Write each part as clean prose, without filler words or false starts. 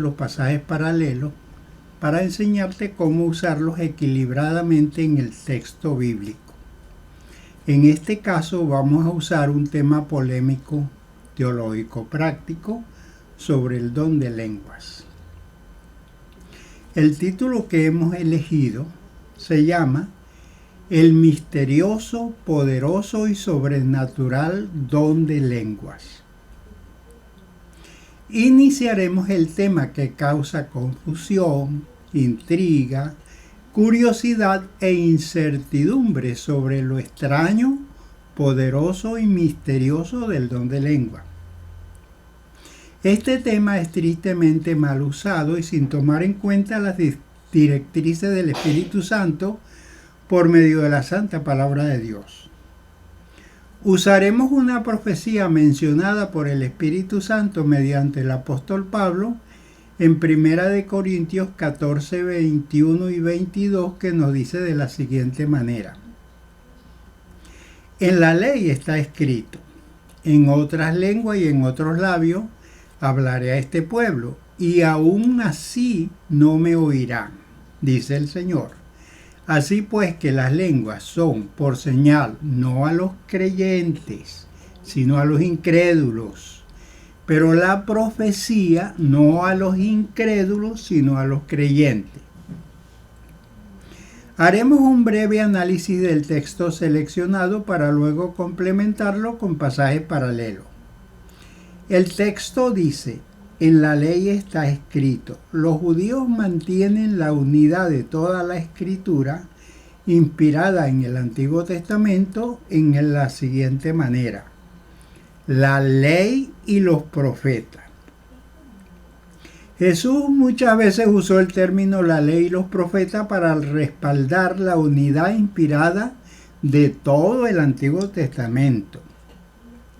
los pasajes paralelos para enseñarte cómo usarlos equilibradamente en el texto bíblico. En este caso vamos a usar un tema polémico teológico práctico sobre el don de lenguas. El título que hemos elegido se llama El misterioso, poderoso y sobrenatural don de lenguas. Iniciaremos el tema que causa confusión, intriga, curiosidad e incertidumbre sobre lo extraño, poderoso y misterioso del don de lengua. Este tema es tristemente mal usado y sin tomar en cuenta las directrices del Espíritu Santo por medio de la Santa Palabra de Dios. Usaremos una profecía mencionada por el Espíritu Santo mediante el apóstol Pablo en 1 Corintios 14, 21 y 22, que nos dice de la siguiente manera: En la ley está escrito, en otras lenguas y en otros labios hablaré a este pueblo, y aún así no me oirán, dice el Señor. Así pues que las lenguas son por señal no a los creyentes, sino a los incrédulos. Pero la profecía no a los incrédulos, sino a los creyentes. Haremos un breve análisis del texto seleccionado para luego complementarlo con pasajes paralelos. El texto dice: en la ley está escrito. Los judíos mantienen la unidad de toda la escritura inspirada en el Antiguo Testamento en la siguiente manera: la ley y los profetas. Jesús muchas veces usó el término la ley y los profetas para respaldar la unidad inspirada de todo el Antiguo Testamento.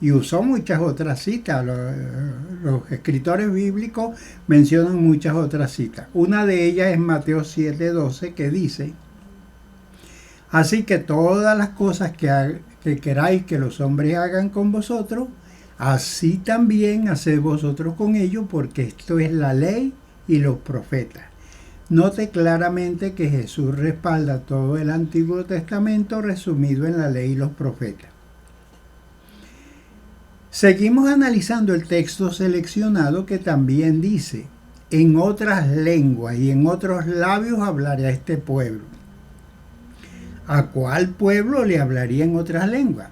Y usó muchas otras citas. Los escritores bíblicos mencionan muchas otras citas. Una de ellas es Mateo 7:12, que dice: así que todas las cosas que queráis que los hombres hagan con vosotros, así también haced vosotros con ellos, porque esto es la ley y los profetas. Note claramente que Jesús respalda todo el Antiguo Testamento resumido en la ley y los profetas. Seguimos analizando el texto seleccionado, que también dice: en otras lenguas y en otros labios hablaré a este pueblo. ¿A cuál pueblo le hablaría en otras lenguas?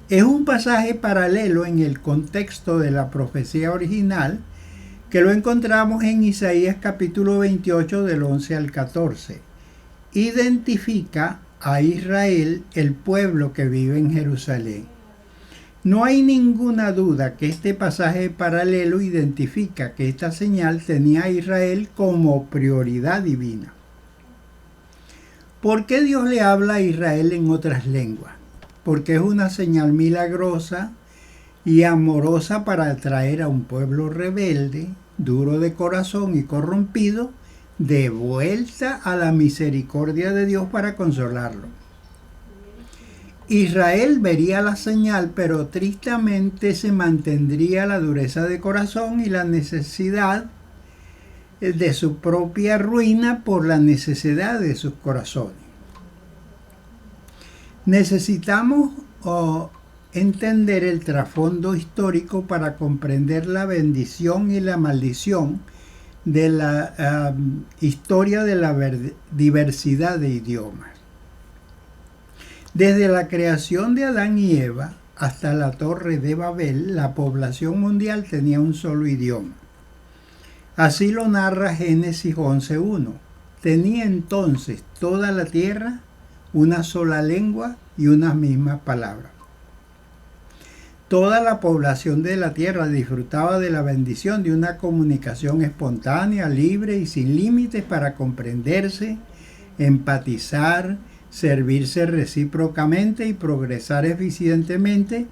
Es un pasaje paralelo en el contexto de la profecía original, que lo encontramos en Isaías capítulo 28 del 11 al 14. Identifica a Israel, el pueblo que vive en Jerusalén. No hay ninguna duda que este pasaje paralelo identifica que esta señal tenía a Israel como prioridad divina. ¿Por qué Dios le habla a Israel en otras lenguas? Porque es una señal milagrosa y amorosa para atraer a un pueblo rebelde, duro de corazón y corrompido, de vuelta a la misericordia de Dios para consolarlo. Israel vería la señal, pero tristemente se mantendría la dureza de corazón y la necesidad de su propia ruina por la necesidad de sus corazones. Necesitamos entender el trasfondo histórico para comprender la bendición y la maldición de la historia de la diversidad de idiomas. Desde la creación de Adán y Eva hasta la Torre de Babel, la población mundial tenía un solo idioma. Así lo narra Génesis 11:1. Tenía entonces toda la tierra una sola lengua y unas mismas palabras. Toda la población de la tierra disfrutaba de la bendición de una comunicación espontánea, libre y sin límites para comprenderse, empatizar, servirse recíprocamente y progresar eficientemente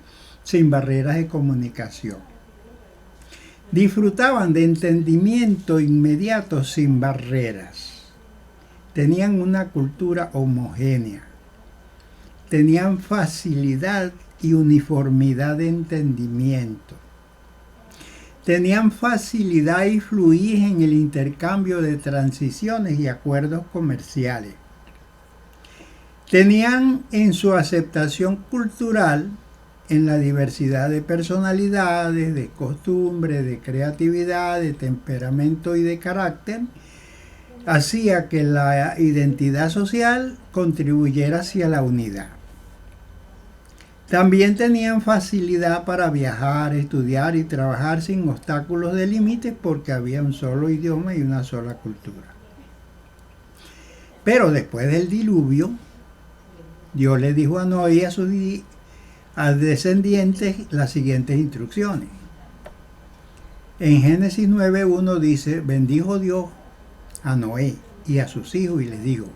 sin barreras de comunicación. Disfrutaban de entendimiento inmediato sin barreras. Tenían una cultura homogénea. Tenían facilidad y uniformidad de entendimiento. tenían facilidad y fluidez en el intercambio de transiciones y acuerdos comerciales. Tenían en su aceptación cultural, en la diversidad de personalidades, de costumbres, de creatividad, de temperamento y de carácter, hacía que la identidad social contribuyera hacia la unidad. También tenían facilidad para viajar, estudiar y trabajar sin obstáculos de límites porque había un solo idioma y una sola cultura. Pero después del diluvio, Dios le dijo a Noé y a sus descendientes las siguientes instrucciones. En Génesis 9:1 dice, bendijo Dios a Noé y a sus hijos y les dijo,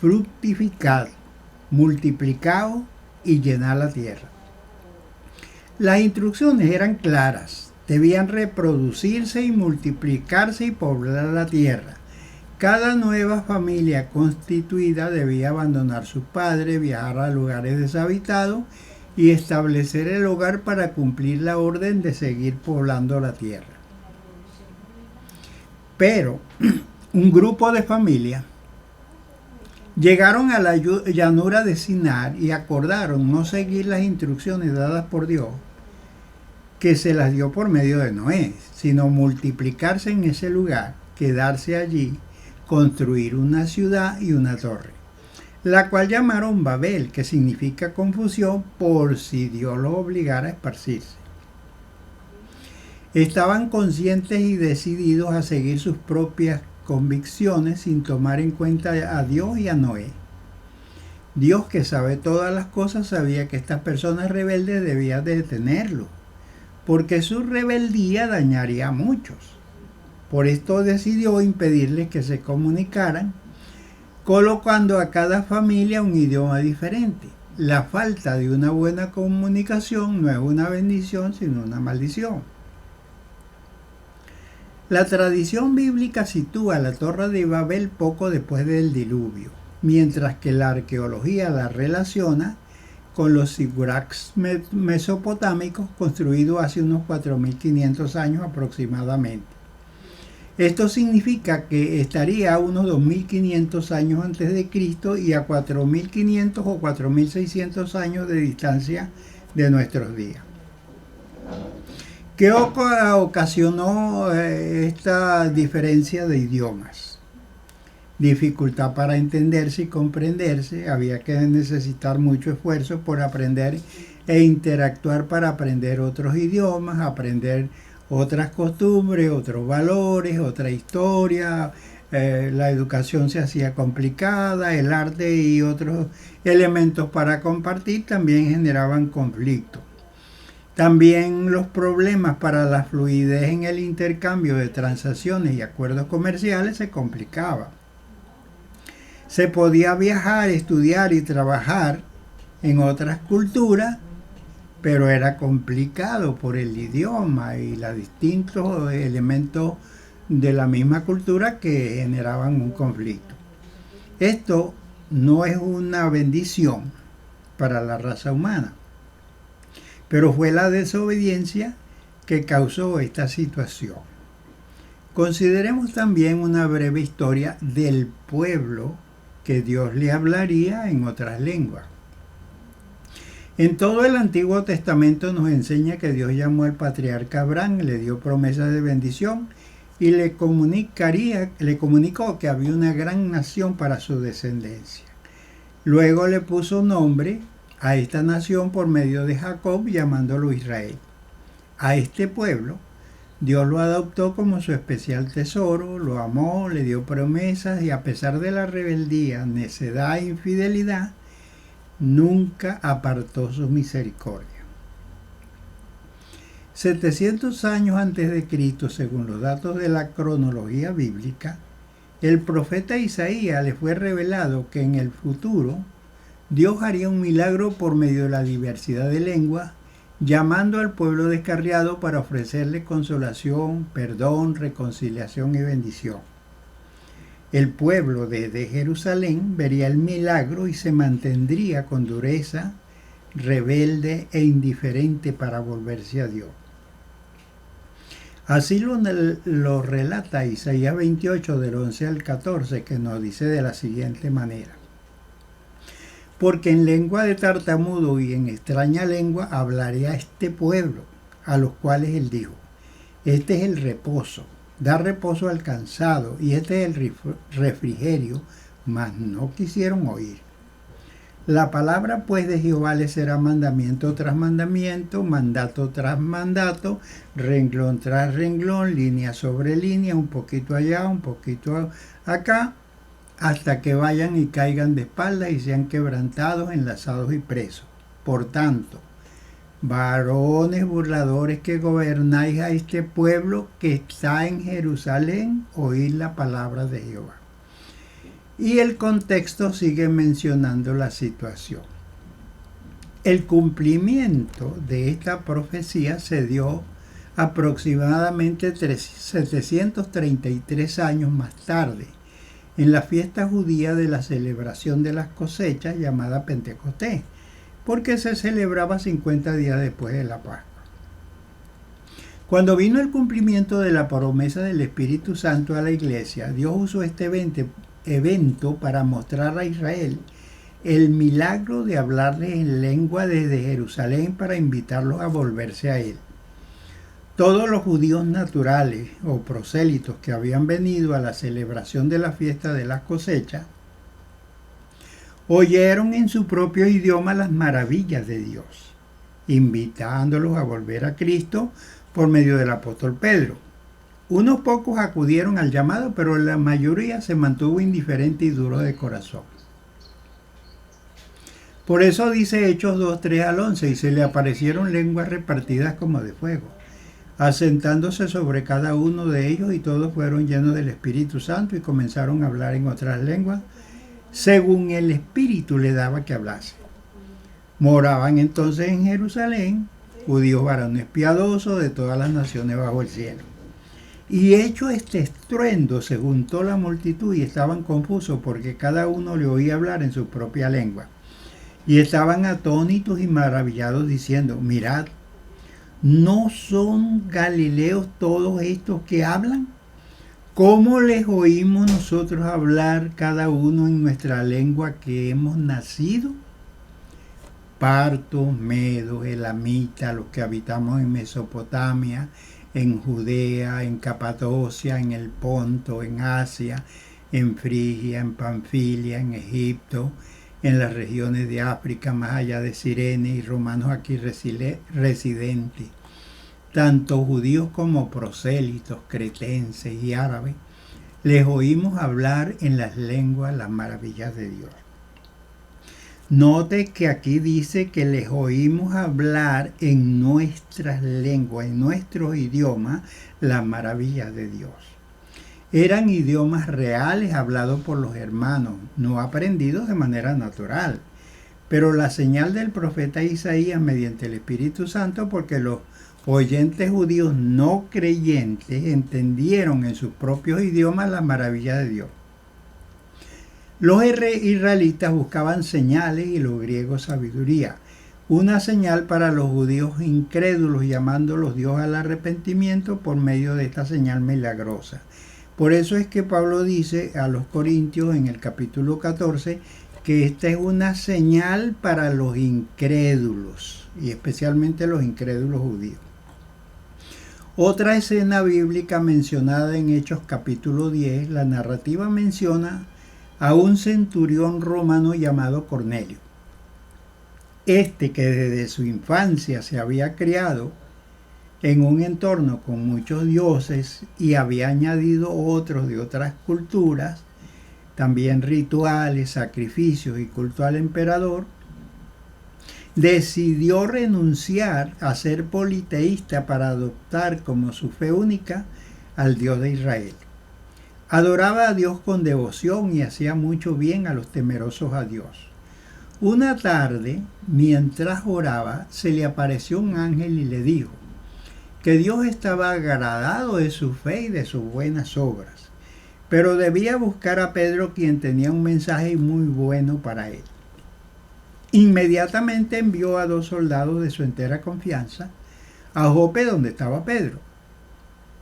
fructificad, multiplicaos y llenad la tierra. Las instrucciones eran claras, debían reproducirse y multiplicarse y poblar la tierra. Cada nueva familia constituida debía abandonar sus padres, viajar a lugares deshabitados y establecer el hogar para cumplir la orden de seguir poblando la tierra. Pero un grupo de familias llegaron a la llanura de Sinar y acordaron no seguir las instrucciones dadas por Dios, que se las dio por medio de Noé, sino multiplicarse en ese lugar, quedarse allí, construir una ciudad y una torre, la cual llamaron Babel, que significa confusión, por si Dios los obligara a esparcirse. Estaban conscientes y decididos a seguir sus propias convicciones sin tomar en cuenta a Dios y a Noé. Dios, que sabe todas las cosas, sabía que estas personas rebeldes debían detenerlo, porque su rebeldía dañaría a muchos. Por esto decidió impedirles que se comunicaran, colocando a cada familia un idioma diferente. La falta de una buena comunicación no es una bendición, sino una maldición. La tradición bíblica sitúa la Torre de Babel poco después del diluvio, mientras que la arqueología la relaciona con los zigurats mesopotámicos construidos hace unos 4.500 años aproximadamente. Esto significa que estaría a unos 2.500 años antes de Cristo y a 4.500 o 4.600 años de distancia de nuestros días. ¿Qué ocasionó esta diferencia de idiomas? Dificultad para entenderse y comprenderse. Había que necesitar mucho esfuerzo por aprender e interactuar para aprender otros idiomas, aprender otras costumbres, otros valores, otra historia. La educación se hacía complicada, el arte y otros elementos para compartir también generaban conflictos. También los problemas para la fluidez en el intercambio de transacciones y acuerdos comerciales se complicaban. Se podía viajar, estudiar y trabajar en otras culturas, pero era complicado por el idioma y los distintos elementos de la misma cultura que generaban un conflicto. Esto no es una bendición para la raza humana, pero fue la desobediencia que causó esta situación. Consideremos también una breve historia del pueblo que Dios le hablaría en otras lenguas. En todo el Antiguo Testamento nos enseña que Dios llamó al patriarca Abraham, le dio promesas de bendición y le comunicó que había una gran nación para su descendencia. Luego le puso nombre a esta nación por medio de Jacob, llamándolo Israel. A este pueblo Dios lo adoptó como su especial tesoro, lo amó, le dio promesas y a pesar de la rebeldía, necedad e infidelidad, nunca apartó su misericordia. 700 años antes de Cristo, según los datos de la cronología bíblica, el profeta Isaías le fue revelado que en el futuro Dios haría un milagro por medio de la diversidad de lenguas, llamando al pueblo descarriado para ofrecerle consolación, perdón, reconciliación y bendición. El pueblo desde Jerusalén vería el milagro y se mantendría con dureza, rebelde e indiferente para volverse a Dios. Así lo relata Isaías 28 del 11 al 14, que nos dice de la siguiente manera: porque en lengua de tartamudo y en extraña lengua hablaré a este pueblo, a los cuales él dijo: este es el reposo, da reposo al cansado, y este es el refrigerio, mas no quisieron oír. La palabra pues de Jehová les será mandamiento tras mandamiento, mandato tras mandato, renglón tras renglón, línea sobre línea, un poquito allá, un poquito acá, hasta que vayan y caigan de espaldas y sean quebrantados, enlazados y presos. Por tanto, varones burladores que gobernáis a este pueblo que está en Jerusalén, oíd la palabra de Jehová. Y el contexto sigue mencionando la situación. El cumplimiento de esta profecía se dio aproximadamente 733 años más tarde, en la fiesta judía de la celebración de las cosechas llamada Pentecostés, porque se celebraba 50 días después de la Pascua. Cuando vino el cumplimiento de la promesa del Espíritu Santo a la iglesia, Dios usó este evento para mostrar a Israel el milagro de hablarles en lengua desde Jerusalén para invitarlos a volverse a él. Todos los judíos naturales o prosélitos que habían venido a la celebración de la fiesta de las cosechas oyeron en su propio idioma las maravillas de Dios, invitándolos a volver a Cristo por medio del apóstol Pedro. Unos pocos acudieron al llamado, pero la mayoría se mantuvo indiferente y duro de corazón. Por eso dice Hechos 2, 3 al 11, y se le aparecieron lenguas repartidas como de fuego, asentándose sobre cada uno de ellos, y todos fueron llenos del Espíritu Santo y comenzaron a hablar en otras lenguas, según el Espíritu le daba que hablase. Moraban entonces en Jerusalén judíos varones piadosos de todas las naciones bajo el cielo. Y hecho este estruendo, se juntó la multitud y estaban confusos, porque cada uno le oía hablar en su propia lengua. Y estaban atónitos y maravillados, diciendo: mirad, ¿no son galileos todos estos que hablan? ¿Cómo les oímos nosotros hablar cada uno en nuestra lengua que hemos nacido? Partos, medos, elamitas, los que habitamos en Mesopotamia, en Judea, en Capadocia, en el Ponto, en Asia, en Frigia, en Panfilia, en Egipto, en las regiones de África, más allá de Cirene, y romanos aquí residentes, tanto judíos como prosélitos, cretenses y árabes, les oímos hablar en las lenguas las maravillas de Dios. Note que aquí dice que les oímos hablar en nuestras lenguas, en nuestros idiomas, las maravillas de Dios. Eran idiomas reales hablados por los hermanos, no aprendidos de manera natural. Pero la señal del profeta Isaías mediante el Espíritu Santo, porque los oyentes judíos no creyentes entendieron en sus propios idiomas las maravillas de Dios. Los israelitas buscaban señales y los griegos sabiduría. Una señal para los judíos incrédulos, llamándolos Dios al arrepentimiento por medio de esta señal milagrosa. Por eso es que Pablo dice a los Corintios en el capítulo 14 que esta es una señal para los incrédulos, y especialmente los incrédulos judíos. Otra escena bíblica mencionada en Hechos capítulo 10, la narrativa menciona a un centurión romano llamado Cornelio. Este, que desde su infancia se había criado en un entorno con muchos dioses y había añadido otros de otras culturas, también rituales, sacrificios y culto al emperador, decidió renunciar a ser politeísta para adoptar como su fe única al Dios de Israel. Adoraba a Dios con devoción y hacía mucho bien a los temerosos a Dios. Una tarde, mientras oraba, se le apareció un ángel y le dijo que Dios estaba agradado de su fe y de sus buenas obras, pero debía buscar a Pedro, quien tenía un mensaje muy bueno para él. Inmediatamente envió a 2 soldados de su entera confianza a Jope, donde estaba Pedro.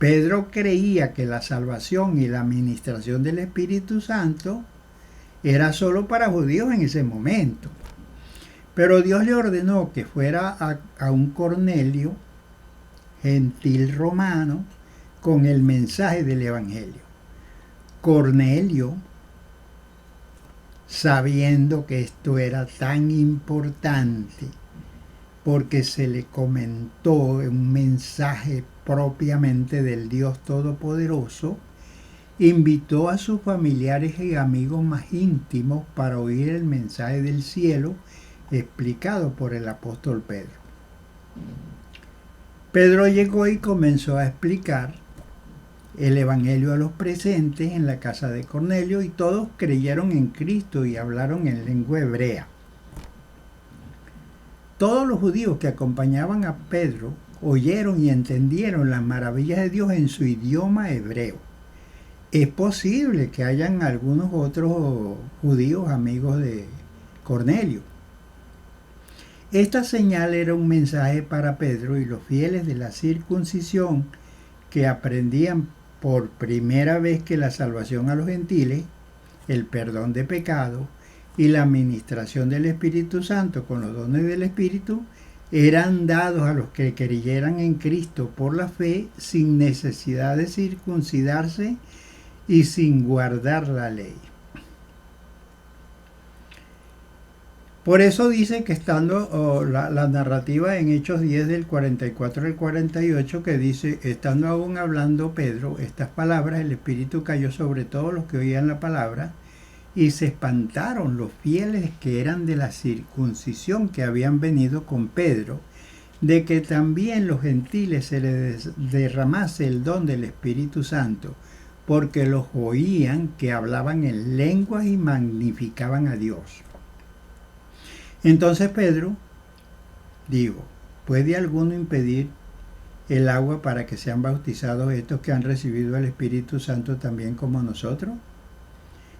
Pedro creía que la salvación y la administración del Espíritu Santo era solo para judíos en ese momento. Pero Dios le ordenó que fuera a un Cornelio, gentil romano, con el mensaje del Evangelio. Cornelio, sabiendo que esto era tan importante, porque se le comentó un mensaje propiamente del Dios Todopoderoso, invitó a sus familiares y amigos más íntimos para oír el mensaje del cielo explicado por el apóstol Pedro. Pedro llegó y comenzó a explicar el Evangelio a los presentes en la casa de Cornelio, y todos creyeron en Cristo y hablaron en lengua hebrea. Todos los judíos que acompañaban a Pedro oyeron y entendieron las maravillas de Dios en su idioma hebreo. Es posible que hayan algunos otros judíos amigos de Cornelio. Esta señal era un mensaje para Pedro y los fieles de la circuncisión, que aprendían por primera vez que la salvación a los gentiles, el perdón de pecado y la administración del Espíritu Santo con los dones del Espíritu eran dados a los que creyeran en Cristo por la fe, sin necesidad de circuncidarse y sin guardar la ley. Por eso dice que estando la narrativa en Hechos 10 del 44 al 48, que dice: estando aún hablando Pedro estas palabras, el Espíritu cayó sobre todos los que oían la palabra, y se espantaron los fieles que eran de la circuncisión, que habían venido con Pedro, de que también los gentiles se les derramase el don del Espíritu Santo, porque los oían que hablaban en lenguas y magnificaban a Dios. Entonces Pedro dijo: ¿puede alguno impedir el agua para que sean bautizados estos que han recibido el Espíritu Santo también como nosotros?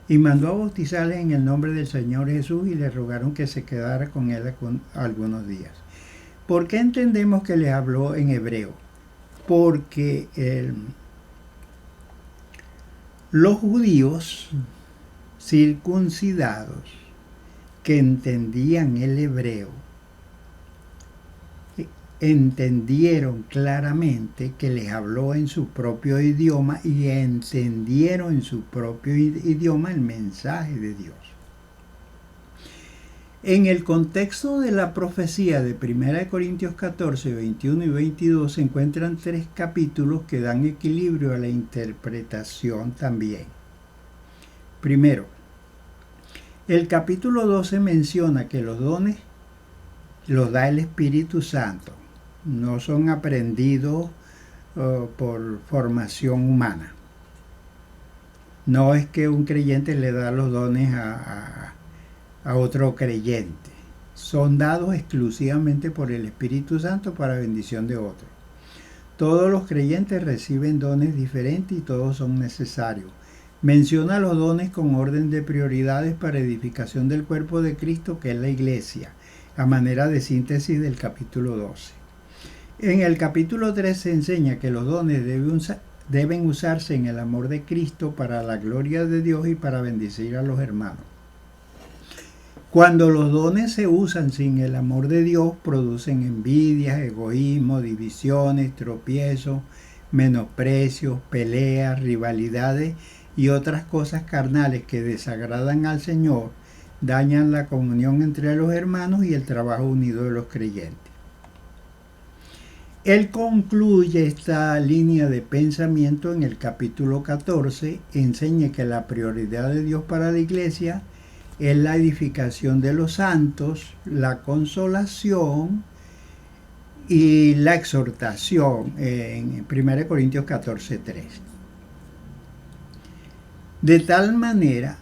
Y mandó a bautizarles en el nombre del Señor Jesús, y le rogaron que se quedara con él algunos días. ¿Por qué entendemos que les habló en hebreo? Porque los judíos circuncidados que entendían el hebreo entendieron claramente que les habló en su propio idioma, y entendieron en su propio idioma el mensaje de Dios. En el contexto de la profecía de 1 Corintios 14, 21 y 22 se encuentran 3 capítulos que dan equilibrio a la interpretación también. Primero, el capítulo 12 menciona que los dones los da el Espíritu Santo, no son aprendidos por formación humana. No es que un creyente le da los dones a otro creyente. Son dados exclusivamente por el Espíritu Santo para bendición de otros. Todos los creyentes reciben dones diferentes y todos son necesarios. Menciona los dones con orden de prioridades para edificación del cuerpo de Cristo, que es la iglesia, a manera de síntesis del capítulo 12. En el capítulo 3 se enseña que los dones deben usarse en el amor de Cristo para la gloria de Dios y para bendecir a los hermanos. Cuando los dones se usan sin el amor de Dios, producen envidias, egoísmo, divisiones, tropiezos, menosprecios, peleas, rivalidades y otras cosas carnales que desagradan al Señor, dañan la comunión entre los hermanos y el trabajo unido de los creyentes. Él concluye esta línea de pensamiento en el capítulo 14, enseña que la prioridad de Dios para la iglesia es la edificación de los santos, la consolación y la exhortación en 1 Corintios 14, 3. De tal manera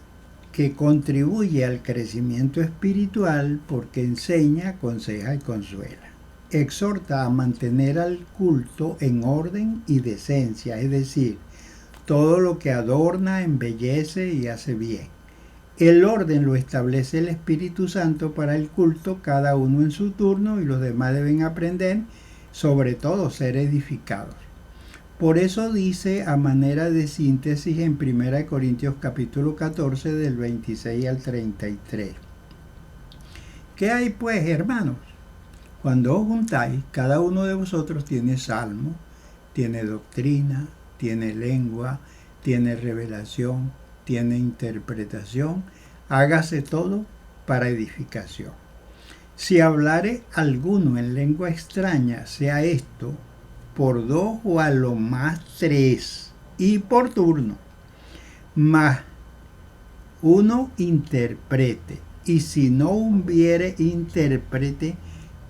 que contribuye al crecimiento espiritual porque enseña, aconseja y consuela. Exhorta a mantener al culto en orden y decencia, es decir, todo lo que adorna, embellece y hace bien. El orden lo establece el Espíritu Santo para el culto, cada uno en su turno, y los demás deben aprender, sobre todo ser edificados. Por eso dice a manera de síntesis en 1 Corintios capítulo 14 del 26 al 33. ¿Qué hay pues, hermanos? Cuando os juntáis, cada uno de vosotros tiene salmo, tiene doctrina, tiene lengua, tiene revelación, tiene interpretación. Hágase todo para edificación. Si hablare alguno en lengua extraña, sea esto por 2 o a lo más 3, y por turno, mas uno interprete. Y si no hubiere intérprete,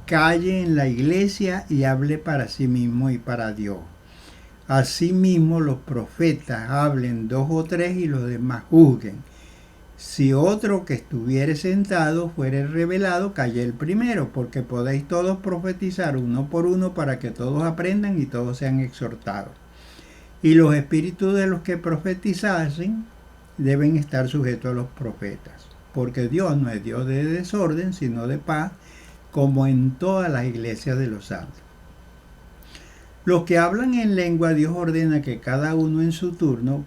calle en la iglesia y hable para sí mismo y para Dios. Asimismo los profetas hablen 2 o 3 y los demás juzguen. Si otro que estuviere sentado fuere revelado, calle el primero, porque podéis todos profetizar uno por uno para que todos aprendan y todos sean exhortados. Y los espíritus de los que profetizasen deben estar sujetos a los profetas, porque Dios no es Dios de desorden, sino de paz, como en todas las iglesias de los santos. Los que hablan en lengua, Dios ordena que cada uno en su turno,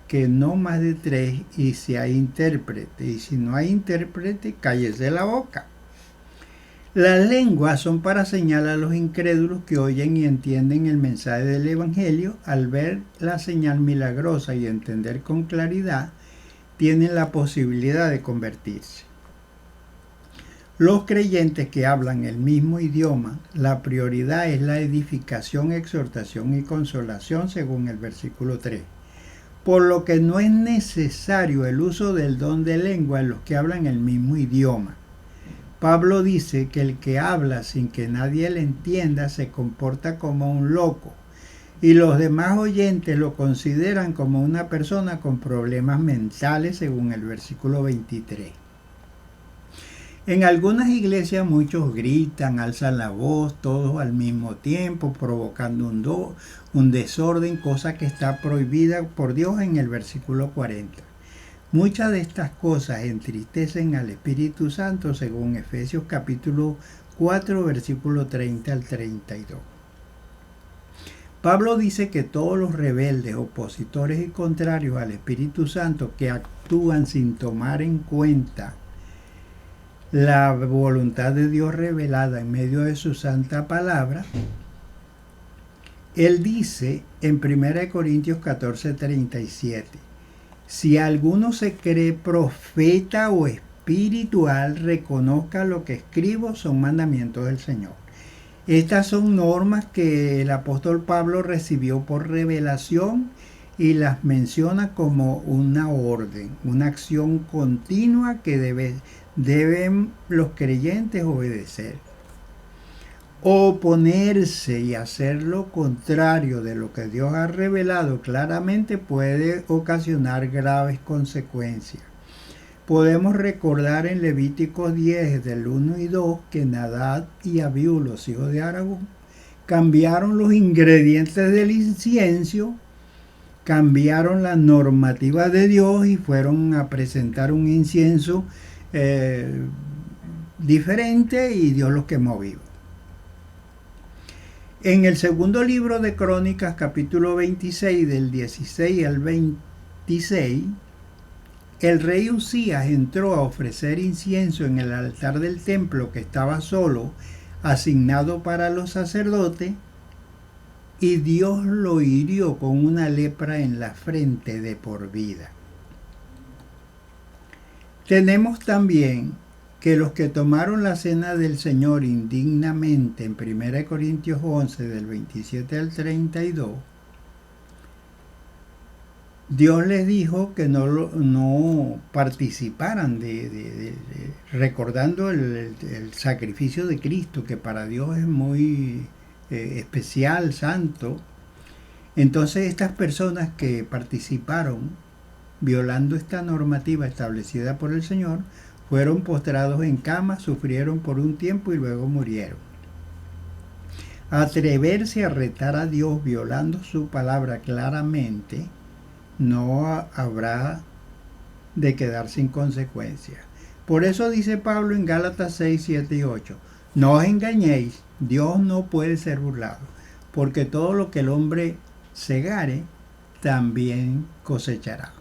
que no más de 3, y si hay intérprete, y si no hay intérprete, cállese la boca. Las lenguas son para señalar a los incrédulos que oyen y entienden el mensaje del Evangelio. Al ver la señal milagrosa y entender con claridad, tienen la posibilidad de convertirse. Los creyentes que hablan el mismo idioma, la prioridad es la edificación, exhortación y consolación, según el versículo 3. Por lo que no es necesario el uso del don de lengua en los que hablan el mismo idioma. Pablo dice que el que habla sin que nadie le entienda se comporta como un loco, y los demás oyentes lo consideran como una persona con problemas mentales, según el versículo 23. En algunas iglesias muchos gritan, alzan la voz, todos al mismo tiempo, provocando un desorden, cosa que está prohibida por Dios en el versículo 40. Muchas de estas cosas entristecen al Espíritu Santo, según Efesios capítulo 4, versículo 30 al 32. Pablo dice que todos los rebeldes, opositores y contrarios al Espíritu Santo que actúan sin tomar en cuenta la voluntad de Dios revelada en medio de su santa palabra, él dice en 1 Corintios 14, 37, si alguno se cree profeta o espiritual, reconozca lo que escribo, son mandamientos del Señor. Estas son normas que el apóstol Pablo recibió por revelación y las menciona como una orden, una acción continua que deben los creyentes obedecer. Oponerse y hacer lo contrario de lo que Dios ha revelado claramente puede ocasionar graves consecuencias. Podemos recordar en Levíticos 10 del 1 y 2 que Nadab y Abiú, los hijos de Aarón, cambiaron los ingredientes del incienso, cambiaron la normativa de Dios y fueron a presentar un incienso diferente, y Dios los quemó vivos. En el segundo libro de Crónicas, capítulo 26, del 16 al 26, el rey Usías entró a ofrecer incienso en el altar del templo que estaba solo, asignado para los sacerdotes, y Dios lo hirió con una lepra en la frente de por vida. Tenemos también que los que tomaron la cena del Señor indignamente en 1 Corintios 11 del 27 al 32, Dios les dijo que no participaran recordando el sacrificio de Cristo, que para Dios es muy especial, santo. Entonces estas personas que participaron violando esta normativa establecida por el Señor, fueron postrados en cama, sufrieron por un tiempo y luego murieron. Atreverse a retar a Dios violando su palabra claramente no habrá de quedar sin consecuencias. Por eso dice Pablo en Gálatas 6, 7 y 8, no os engañéis, Dios no puede ser burlado, porque todo lo que el hombre segare, también cosechará.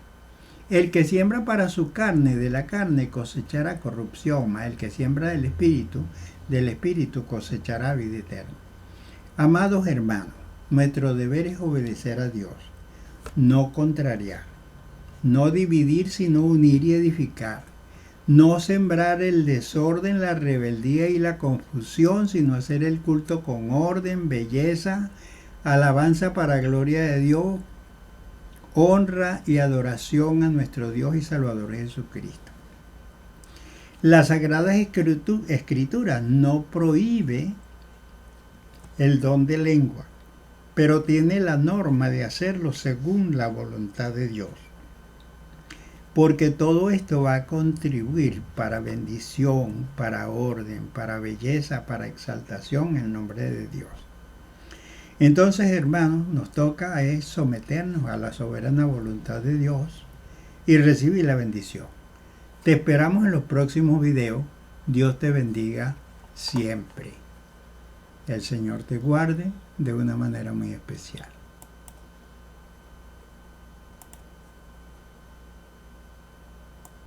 El que siembra para su carne, de la carne cosechará corrupción, mas el que siembra del Espíritu cosechará vida eterna. Amados hermanos, nuestro deber es obedecer a Dios, no contrariar, no dividir sino unir y edificar, no sembrar el desorden, la rebeldía y la confusión, sino hacer el culto con orden, belleza, alabanza para gloria de Dios, honra y adoración a nuestro Dios y Salvador Jesucristo. La Sagrada Escritura no prohíbe el don de lengua, pero tiene la norma de hacerlo según la voluntad de Dios. Porque todo esto va a contribuir para bendición, para orden, para belleza, para exaltación en el nombre de Dios. Entonces, hermanos, nos toca es someternos a la soberana voluntad de Dios y recibir la bendición. Te esperamos en los próximos videos. Dios te bendiga siempre. El Señor te guarde de una manera muy especial.